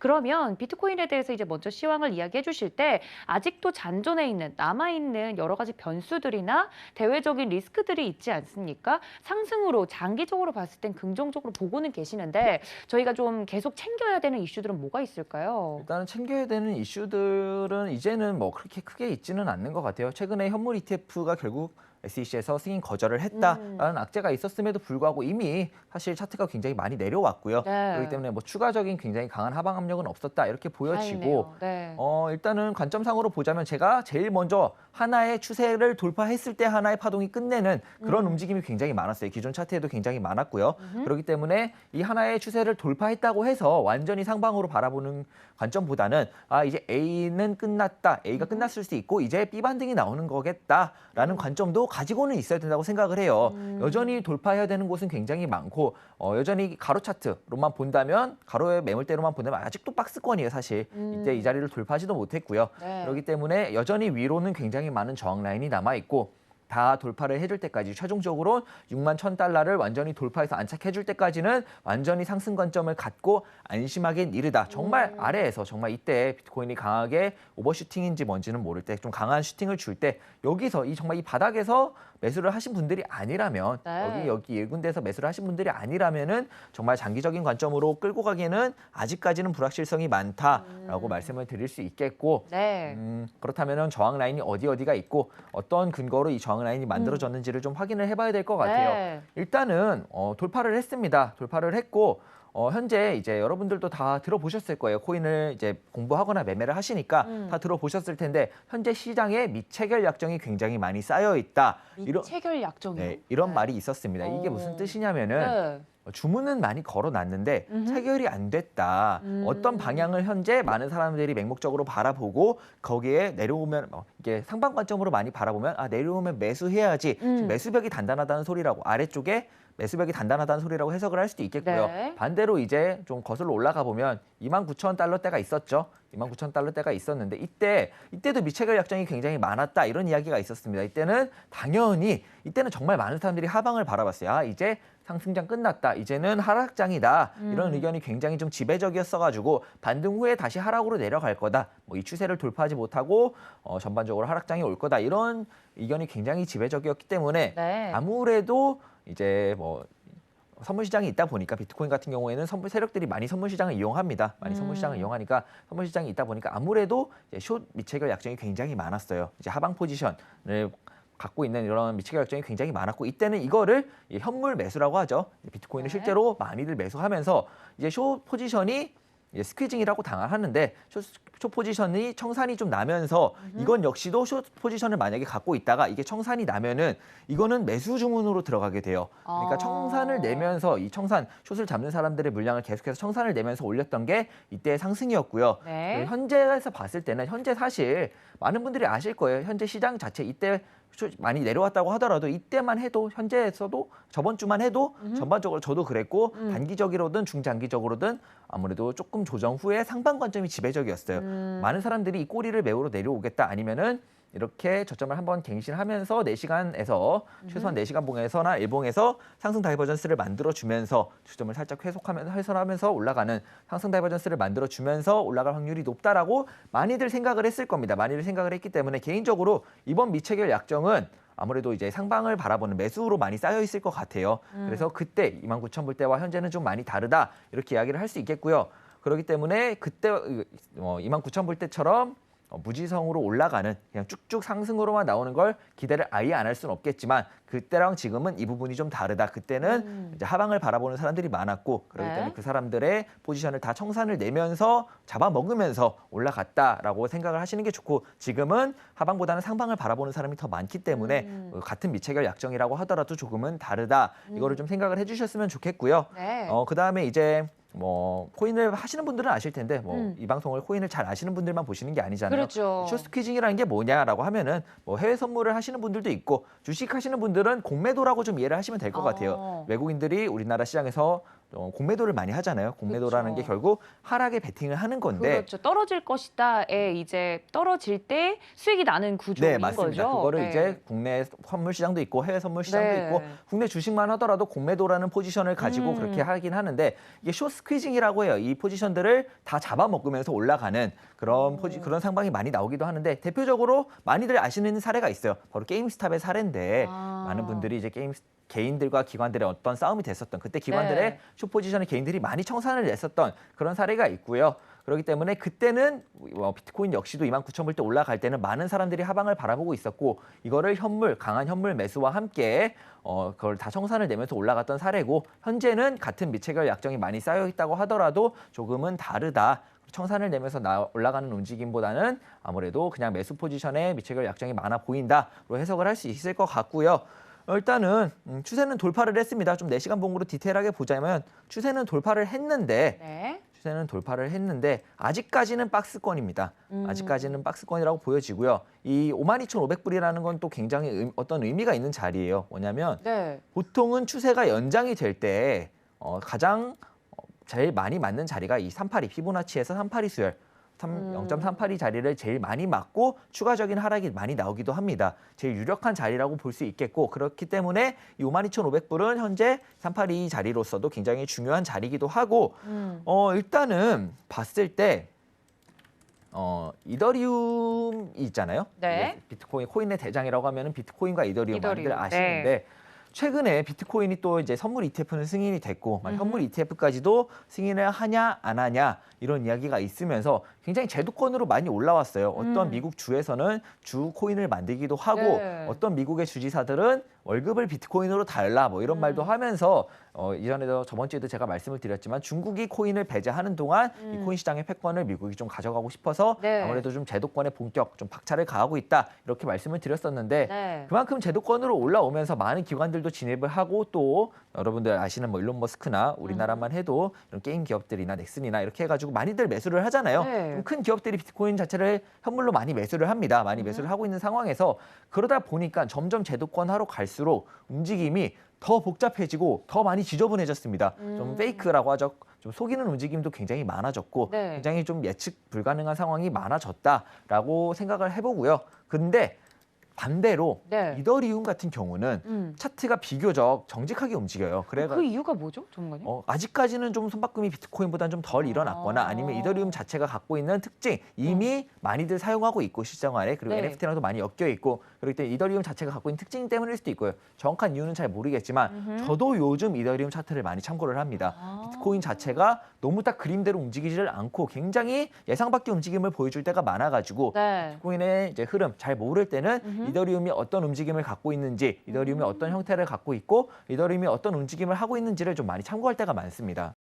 그러면 비트코인에 대해서 이제 먼저 시황을 이야기해 주실 때 아직도 잔존해 있는 남아있는 여러 가지 변수들이나 대외적인 리스크들이 있지 않습니까? 상승으로 장기적으로 봤을 땐 긍정적으로 보고는 계시는데 저희가 좀 계속 챙겨야 되는 이슈들은 뭐가 있을까요? 일단은 챙겨야 되는 이슈들은 이제는 뭐 그렇게 크게 있지는 않는 것 같아요. 최근에 현물 ETF가 결국 SEC에서 승인 거절을 했다라는 악재가 있었음에도 불구하고 이미 사실 차트가 굉장히 많이 내려왔고요. 그렇기 네. 때문에 뭐 추가적인 굉장히 강한 하방 압력은 없었다 이렇게 보여지고 다행이네요. 네. 일단은 관점상으로 보자면 제가 제일 먼저 하나의 추세를 돌파했을 때 하나의 파동이 끝내는 그런 움직임이 굉장히 많았어요. 기존 차트에도 굉장히 많았고요. 그렇기 때문에 이 하나의 추세를 돌파했다고 해서 완전히 상방으로 바라보는 관점보다는 이제 A는 끝났다. A가 끝났을 수 있고 이제 B 반등이 나오는 거겠다라는 관점도 가지고는 있어야 된다고 생각을 해요. 여전히 돌파해야 되는 곳은 굉장히 많고 여전히 가로 차트로만 본다면 가로의 매물대로만 본다면 아직도 박스권이에요. 사실 이때 이 자리를 돌파하지도 못했고요. 네. 그렇기 때문에 여전히 위로는 굉장히 많은 저항 라인이 남아있고 다 돌파를 해줄 때까지 최종적으로 6만 1,000달러를 완전히 돌파해서 안착해줄 때까지는 완전히 상승 관점을 갖고 안심하긴 이르다. 정말 아래에서 정말 이때 비트코인이 강하게 오버슈팅인지 뭔지는 모를 때 좀 강한 슈팅을 줄 때 여기서 정말 이 바닥에서 매수를 하신 분들이 아니라면 네. 여기 이 군데에서 매수를 하신 분들이 아니라면은 정말 장기적인 관점으로 끌고 가기에는 아직까지는 불확실성이 많다라고 말씀을 드릴 수 있겠고 네. 그렇다면은 저항 라인이 어디가 있고 어떤 근거로 이 저항 라인이 만들어졌는지를 좀 확인을 해봐야 될 것 같아요. 네. 일단은 돌파를 했습니다. 돌파를 했고 현재 이제 여러분들도 다 들어보셨을 거예요. 코인을 이제 공부하거나 매매를 하시니까 다 들어보셨을 텐데 현재 시장에 미체결 약정이 굉장히 많이 쌓여 있다. 미체결 약정이요? 네, 이런 말이 있었습니다. 이게 무슨 뜻이냐면은 네. 주문은 많이 걸어놨는데 체결이 안 됐다. 어떤 방향을 현재 많은 사람들이 맹목적으로 바라보고 거기에 내려오면 이게 상방 관점으로 많이 바라보면 내려오면 매수해야지. 지금 매수벽이 단단하다는 소리라고 아래쪽에 매수벽이 단단하다는 소리라고 해석을 할 수도 있겠고요. 네. 반대로 이제 좀 거슬러 올라가 보면 29,000달러대가 있었죠. 29,000달러대가 있었는데 이때도 미체결 약정이 굉장히 많았다 이런 이야기가 있었습니다. 이때는 정말 많은 사람들이 하방을 바라봤어요. 이제 상승장 끝났다. 이제는 하락장이다. 이런 의견이 굉장히 좀 지배적이었어가지고 반등 후에 다시 하락으로 내려갈 거다. 뭐 이 추세를 돌파하지 못하고 전반적으로 하락장이 올 거다. 이런 의견이 굉장히 지배적이었기 때문에 네. 아무래도 이제 뭐 선물 시장이 있다 보니까 비트코인 같은 경우에는 선물 세력들이 많이 선물 시장을 이용합니다. 많이 선물 시장을 이용하니까 선물 시장이 있다 보니까 아무래도 이제 숏 미체결 약정이 굉장히 많았어요. 이제 하방 포지션을 갖고 있는 이런 미체결 약정이 굉장히 많았고 이때는 이거를 현물 매수라고 하죠. 비트코인을 네. 실제로 많이들 매수하면서 이제 숏 포지션이 스퀴징이라고 당하는데 숏 포지션이 청산이 좀 나면서 이건 역시도 숏 포지션을 만약에 갖고 있다가 이게 청산이 나면은 이거는 매수 주문으로 들어가게 돼요. 그러니까 청산을 내면서 이 숏을 잡는 사람들의 물량을 계속해서 청산을 내면서 올렸던 게 이때의 상승이었고요. 네. 현재에서 봤을 때는 현재 사실 많은 분들이 아실 거예요. 현재 시장 자체 이때 많이 내려왔다고 하더라도 이때만 해도 현재에서도 저번 주만 해도 전반적으로 저도 그랬고 단기적으로든 중장기적으로든 아무래도 조금 조정 후에 상방 관점이 지배적이었어요. 많은 사람들이 이 꼬리를 메우러 내려오겠다 아니면은 이렇게 저점을 한번 갱신하면서 4시간에서 최소한 4시간 봉에서나 일봉에서 상승 다이버전스를 만들어주면서 주점을 살짝 해소하면서 올라가는 상승 다이버전스를 만들어주면서 올라갈 확률이 높다라고 많이들 생각을 했을 겁니다. 많이들 생각을 했기 때문에 개인적으로 이번 미체결 약정은 아무래도 이제 상방을 바라보는 매수로 많이 쌓여 있을 것 같아요. 그래서 그때 29,000불 때와 현재는 좀 많이 다르다 이렇게 이야기를 할 수 있겠고요. 그렇기 때문에 그때 29,000불 때처럼 무지성으로 올라가는 그냥 쭉쭉 상승으로만 나오는 걸 기대를 아예 안 할 수는 없겠지만 그때랑 지금은 이 부분이 좀 다르다. 그때는 이제 하방을 바라보는 사람들이 많았고 그렇기 네. 때문에 그 사람들의 포지션을 다 청산을 내면서 잡아먹으면서 올라갔다라고 생각을 하시는 게 좋고 지금은 하방보다는 상방을 바라보는 사람이 더 많기 때문에 같은 미체결 약정이라고 하더라도 조금은 다르다. 이거를 좀 생각을 해주셨으면 좋겠고요. 네. 그다음에 이제 뭐 코인을 하시는 분들은 아실 텐데 뭐 이 방송을 코인을 잘 아시는 분들만 보시는 게 아니잖아요. 그렇죠. 숏스퀴징이라는 게 뭐냐라고 하면은 뭐 해외 선물을 하시는 분들도 있고 주식 하시는 분들은 공매도라고 좀 이해를 하시면 될 것 같아요. 외국인들이 우리나라 시장에서 공매도를 많이 하잖아요. 공매도라는 그렇죠. 게 결국 하락에 베팅을 하는 건데 그렇죠. 떨어질 것이다에 이제 떨어질 때 수익이 나는 구조인 네, 맞습니다. 거죠. 그거를 네. 이제 국내 선물 시장도 있고 해외 선물 시장도 네. 있고 국내 주식만 하더라도 공매도라는 포지션을 가지고 그렇게 하긴 하는데 이게 숏 스퀴징이라고 해요. 이 포지션들을 다 잡아먹으면서 올라가는 그런 상황이 많이 나오기도 하는데 대표적으로 많이들 아시는 사례가 있어요. 바로 게임스탑의 사례인데 많은 분들이 이제 개인들과 기관들의 어떤 싸움이 됐었던 그때 기관들의 네. 숏 포지션에 개인들이 많이 청산을 냈었던 그런 사례가 있고요. 그렇기 때문에 그때는 비트코인 역시도 29,000불대 올라갈 때는 많은 사람들이 하방을 바라보고 있었고 이거를 강한 현물 매수와 함께 그걸 다 청산을 내면서 올라갔던 사례고 현재는 같은 미체결 약정이 많이 쌓여 있다고 하더라도 조금은 다르다. 청산을 내면서 올라가는 움직임보다는 아무래도 그냥 매수 포지션에 미체결 약정이 많아 보인다로 해석을 할 수 있을 것 같고요. 일단은 추세는 돌파를 했습니다. 좀 4시간 봉으로 디테일하게 보자면 추세는 돌파를 했는데 네. 아직까지는 박스권입니다. 아직까지는 박스권이라고 보여지고요. 이 52,500불이라는 건 또 굉장히 어떤 의미가 있는 자리예요. 뭐냐면 네. 보통은 추세가 연장이 될 때 가장 제일 많이 맞는 자리가 이 382 피보나치에서 382 수열 0.382 자리를 제일 많이 맞고 추가적인 하락이 많이 나오기도 합니다. 제일 유력한 자리라고 볼 수 있겠고 그렇기 때문에 이 52,500불은 현재 382 자리로서도 굉장히 중요한 자리이기도 하고 일단은 봤을 때 이더리움이 있잖아요. 네. 비트코인 코인의 대장이라고 하면은 비트코인과 이더리움 많이들 이더리움. 아시는데 네. 최근에 비트코인이 또 이제 선물 ETF는 승인이 됐고 현물 ETF까지도 승인을 하냐 안 하냐 이런 이야기가 있으면서 굉장히 제도권으로 많이 올라왔어요. 어떤 미국 주에서는 주 코인을 만들기도 하고 네. 어떤 미국의 주지사들은 월급을 비트코인으로 달라 뭐 이런 말도 하면서 이전에도 저번 주에도 제가 말씀을 드렸지만 중국이 코인을 배제하는 동안 이 코인 시장의 패권을 미국이 좀 가져가고 싶어서 네. 아무래도 좀 제도권의 본격 좀 박차를 가하고 있다 이렇게 말씀을 드렸었는데 네. 그만큼 제도권으로 올라오면서 많은 기관들도 진입을 하고 또 여러분들 아시는 뭐 일론 머스크나 우리나라만 해도 이런 게임 기업들이나 넥슨이나 이렇게 해가지고 많이들 매수를 하잖아요. 네. 좀 큰 기업들이 비트코인 자체를 현물로 많이 매수를 합니다. 많이 매수를 하고 있는 상황에서 그러다 보니까 점점 제도권화로 갈수록 움직임이 더 복잡해지고 더 많이 지저분해졌습니다. 좀 페이크라고 하죠. 좀 속이는 움직임도 굉장히 많아졌고 네. 굉장히 좀 예측 불가능한 상황이 많아졌다라고 생각을 해보고요. 근데 반대로 네. 이더리움 같은 경우는 차트가 비교적 정직하게 움직여요. 그래가 그 이유가 뭐죠, 전문가님? 아직까지는 좀 손바꿈이 비트코인보다는 좀 덜 일어났거나 아니면 이더리움 자체가 갖고 있는 특징 이미 많이들 사용하고 있고 시장 안에 그리고 네. NFT랑도 많이 엮여 있고 그렇기 때문에 이더리움 자체가 갖고 있는 특징 때문일 수도 있고요. 정확한 이유는 잘 모르겠지만 저도 요즘 이더리움 차트를 많이 참고를 합니다. 비트코인 자체가 너무 딱 그림대로 움직이지를 않고 굉장히 예상 밖의 움직임을 보여줄 때가 많아가지고 네. 비트코인의 이제 흐름 잘 모를 때는 이더리움이 어떤 움직임을 갖고 있는지, 이더리움이 어떤 형태를 갖고 있고, 이더리움이 어떤 움직임을 하고 있는지를 좀 많이 참고할 때가 많습니다.